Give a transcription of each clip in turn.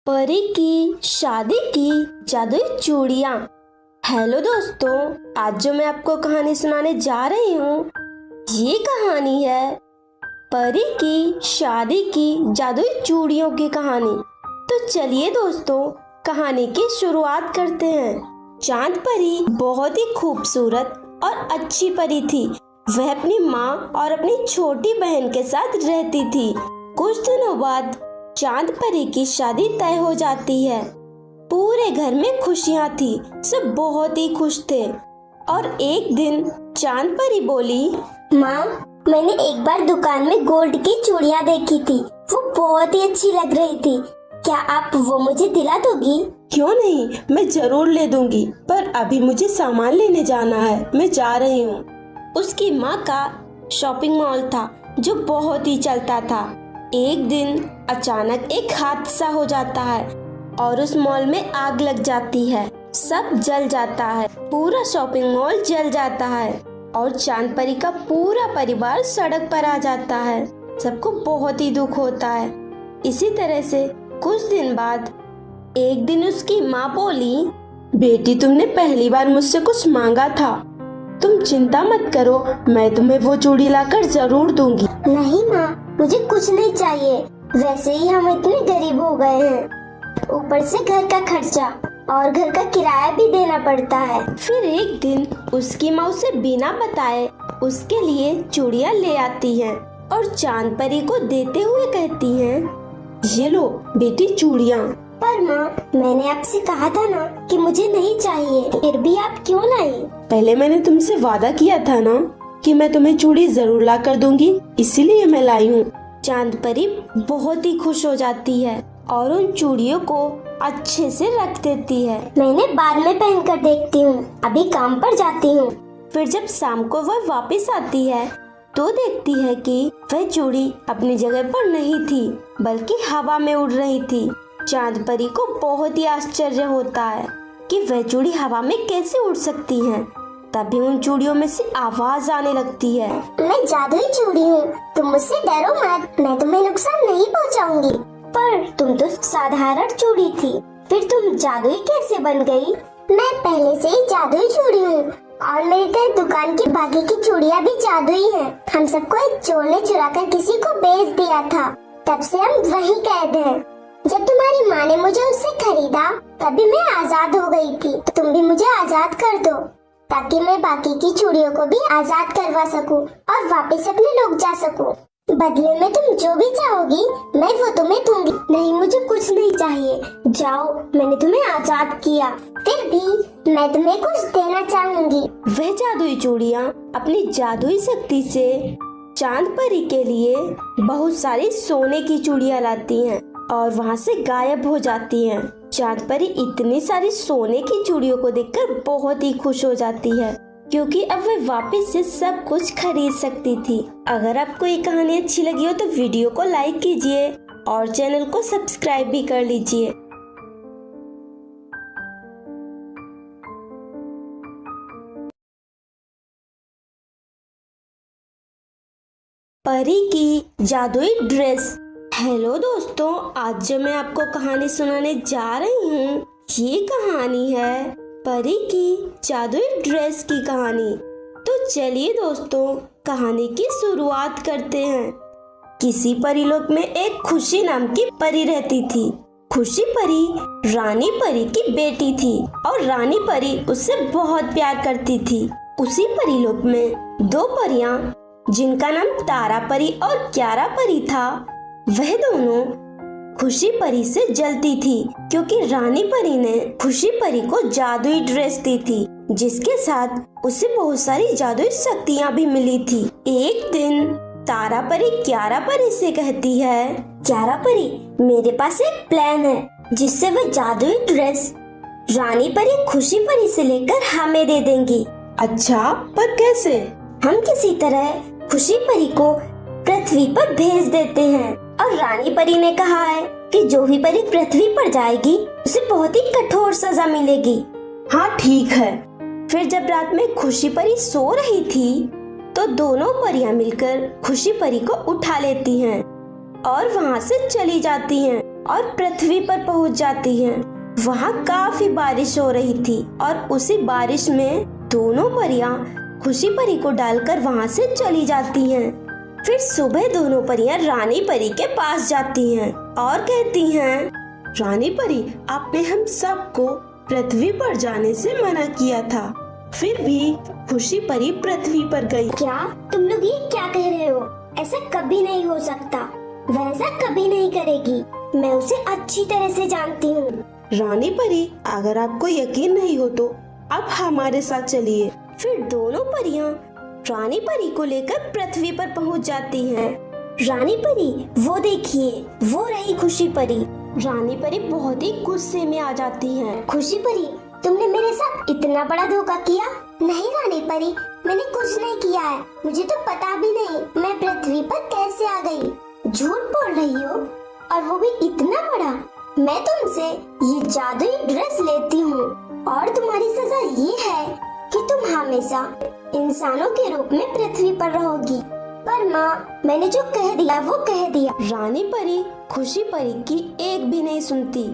परी की शादी की जादुई चूड़ियाँ। हेलो दोस्तों, आज जो मैं आपको कहानी सुनाने जा रही हूँ ये कहानी है परी की शादी की जादुई चूड़ियों की कहानी। तो चलिए दोस्तों, कहानी की शुरुआत करते हैं। चांद परी बहुत ही खूबसूरत और अच्छी परी थी। वह अपनी माँ और अपनी छोटी बहन के साथ रहती थी। कुछ दिनों बाद चांद परी की शादी तय हो जाती है। पूरे घर में खुशियाँ थी, सब बहुत ही खुश थे। और एक दिन चांद परी बोली, माँ, मैंने एक बार दुकान में गोल्ड की चूड़ियाँ देखी थी, वो बहुत ही अच्छी लग रही थी। क्या आप वो मुझे दिला दोगी? क्यों नहीं, मैं जरूर ले दूंगी, पर अभी मुझे सामान लेने जाना है, मैं जा रही हूँ। उसकी माँ का शॉपिंग मॉल था जो बहुत ही चलता था। एक दिन अचानक एक हादसा हो जाता है और उस मॉल में आग लग जाती है। सब जल जाता है, पूरा शॉपिंग मॉल जल जाता है और चांद परी का पूरा परिवार सड़क पर आ जाता है। सबको बहुत ही दुख होता है। इसी तरह से कुछ दिन बाद एक दिन उसकी माँ बोली, बेटी, तुमने पहली बार मुझसे कुछ मांगा था, तुम चिंता मत करो, मैं तुम्हें वो चूड़ी लाकर जरूर दूंगी। नहीं माँ, मुझे कुछ नहीं चाहिए, वैसे ही हम इतने गरीब हो गए हैं, ऊपर से घर का खर्चा और घर का किराया भी देना पड़ता है। फिर एक दिन उसकी माँ उसे बिना बताए उसके लिए चूड़ियाँ ले आती हैं और चांद परी को देते हुए कहती हैं, ये लो बेटी चूड़ियाँ। पर माँ, मैंने आपसे कहा था ना कि मुझे नहीं चाहिए, फिर भी आप क्यों लाई? पहले मैंने तुमसे वादा किया था ना कि मैं तुम्हें चूड़ी जरूर ला कर दूंगी, इसीलिए मैं लाई हूँ। चांद परी बहुत ही खुश हो जाती है और उन चूड़ियों को अच्छे से रख देती है। मैंने बाद में पहन कर देखती हूँ, अभी काम पर जाती हूँ। फिर जब शाम को वह वापस आती है तो देखती है कि वह चूड़ी अपनी जगह पर नहीं थी, बल्कि हवा में उड़ रही थी। चांद परी को बहुत ही आश्चर्य होता है कि वह चूड़ी हवा में कैसे उड़ सकती है। तभी उन चूड़ियों में से आवाज आने लगती है, मैं जादुई चूड़ी हूँ, तुम मुझसे डरो मत, मैं तुम्हें नुकसान नहीं पहुँचाऊंगी। पर तुम तो साधारण चूड़ी थी, फिर तुम जादुई कैसे बन गई? मैं पहले से ही जादुई चूड़ी हूँ और मेरी तरह दुकान की बाकी की चूड़ियाँ भी जादुई हैं। हम सबको एक चोर ने चुरा कर किसी को बेच दिया था, तब से हम वही कैद हैं। जब तुम्हारी माँ ने मुझे उससे खरीदा तभी मैं आजाद हो गई थी, तो तुम भी मुझे आजाद कर दो ताकि मैं बाकी की चूड़ियों को भी आजाद करवा सकूं और वापस अपने लोग जा सकूं। बदले में तुम जो भी चाहोगी मैं वो तुम्हें दूंगी। नहीं, मुझे कुछ नहीं चाहिए, जाओ, मैंने तुम्हें आजाद किया, फिर भी मैं तुम्हें कुछ देना चाहूंगी। वह जादुई चूड़ियाँ अपनी जादुई शक्ति से चांद परी के लिए बहुत सारी सोने की चूड़ियाँ लाती हैं और वहाँ से गायब हो जाती हैं। चांद परी इतनी सारी सोने की चूड़ियों को देखकर बहुत ही खुश हो जाती है, क्योंकि अब वह वापस से सब कुछ खरीद सकती थी। अगर आपको ये कहानी अच्छी लगी हो तो वीडियो को लाइक कीजिए और चैनल को सब्सक्राइब भी कर लीजिए। परी की जादुई ड्रेस। हेलो दोस्तों, आज जो मैं आपको कहानी सुनाने जा रही हूँ ये कहानी है परी की जादुई ड्रेस की कहानी। तो चलिए दोस्तों, कहानी की शुरुआत करते हैं। किसी परीलोक में एक खुशी नाम की परी रहती थी। खुशी परी रानी परी की बेटी थी और रानी परी उससे बहुत प्यार करती थी। उसी परीलोक में दो परियां जिनका नाम तारा परी और क्यारा परी था, वह दोनों खुशी परी से जलती थी क्योंकि रानी परी ने खुशी परी को जादुई ड्रेस दी थी जिसके साथ उसे बहुत सारी जादुई शक्तियाँ भी मिली थी। एक दिन तारा परी क्यारा परी से कहती है, क्यारा परी, मेरे पास एक प्लान है जिससे वह जादुई ड्रेस रानी परी खुशी परी से लेकर हमें दे देंगी। अच्छा, पर कैसे? हम किसी तरह खुशी परी को पृथ्वी पर भेज देते हैं और रानी परी ने कहा है कि जो भी परी पृथ्वी पर जाएगी उसे बहुत ही कठोर सजा मिलेगी। हाँ ठीक है। फिर जब रात में खुशी परी सो रही थी तो दोनों परियां मिलकर खुशी परी को उठा लेती हैं और वहाँ से चली जाती हैं और पृथ्वी पर पहुंच जाती हैं। वहाँ काफी बारिश हो रही थी और उसी बारिश में दोनों परियां खुशी परी को डालकर वहाँ से चली जाती हैं। फिर सुबह दोनों परियां रानी परी के पास जाती हैं और कहती हैं, रानी परी, आपने हम सबको पृथ्वी पर जाने से मना किया था, फिर भी खुशी परी पृथ्वी पर गई। क्या तुम लोग ये क्या कह रहे हो? ऐसा कभी नहीं हो सकता, वैसा कभी नहीं करेगी। मैं उसे अच्छी तरह से जानती हूँ। रानी परी, अगर आपको यकीन नहीं हो तो आप हमारे साथ चलिए। फिर दोनों परियां रानी परी को लेकर पृथ्वी पर पहुंच जाती हैं। रानी परी, वो देखिए, वो रही खुशी परी। रानी परी बहुत ही गुस्से में आ जाती हैं। खुशी परी, तुमने मेरे साथ इतना बड़ा धोखा किया? नहीं रानी परी, मैंने कुछ नहीं किया है। मुझे तो पता भी नहीं मैं पृथ्वी पर कैसे आ गई। झूठ बोल रही हो, और वो भी इतना बड़ा। मैं तुमसे ये जादुई ड्रेस लेती हूँ और तुम्हारी सजा ये है कि तुम हमेशा इंसानों के रूप में पृथ्वी पर रहोगी। पर माँ, मैंने जो कह दिया वो कह दिया। रानी परी खुशी परी की एक भी नहीं सुनती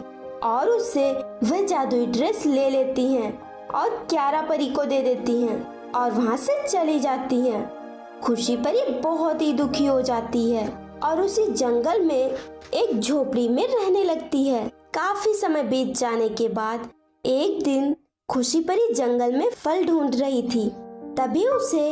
और उससे वह जादुई ड्रेस ले लेती हैं और क्यारा परी को दे देती हैं और वहाँ से चली जाती हैं। खुशी परी बहुत ही दुखी हो जाती है और उसी जंगल में एक झोपड़ी में रहने लगती है। काफी समय बीत जाने के बाद एक दिन खुशी परी जंगल में फल ढूंढ रही थी। तभी उसे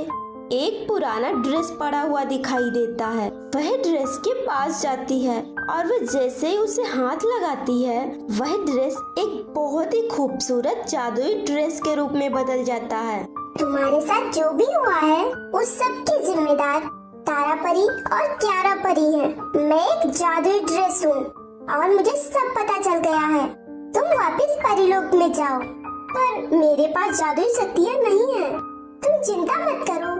एक पुराना ड्रेस पड़ा हुआ दिखाई देता है। वह ड्रेस के पास जाती है और वह जैसे ही उसे हाथ लगाती है, वह ड्रेस एक बहुत ही खूबसूरत जादुई ड्रेस के रूप में बदल जाता है। तुम्हारे साथ जो भी हुआ है उस सब की जिम्मेदार तारा परी और क्यारा परी है। मैं एक जादुई ड्रेस हूँ और मुझे सब पता चल गया है। तुम वापस परीलोक में जाओ, पर मेरे पास जादुई शक्तियाँ नहीं है। तुम चिंता मत करो,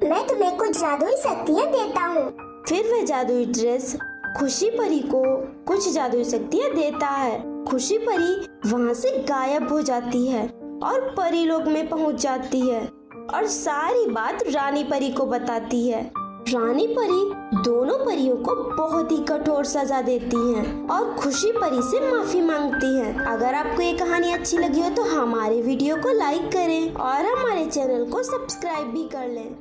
मैं तुम्हें कुछ जादुई शक्तियाँ देता हूँ। फिर वह जादुई ड्रेस खुशी परी को कुछ जादुई शक्तियाँ देता है। खुशी परी वहाँ से गायब हो जाती है और परीलोक में पहुँच जाती है और सारी बात रानी परी को बताती है। रानी परी दोनों परियों को बहुत ही कठोर सजा देती हैं और खुशी परी से माफी मांगती हैं। अगर आपको ये कहानी अच्छी लगी हो तो हमारे वीडियो को लाइक करें और हमारे चैनल को सब्सक्राइब भी कर लें।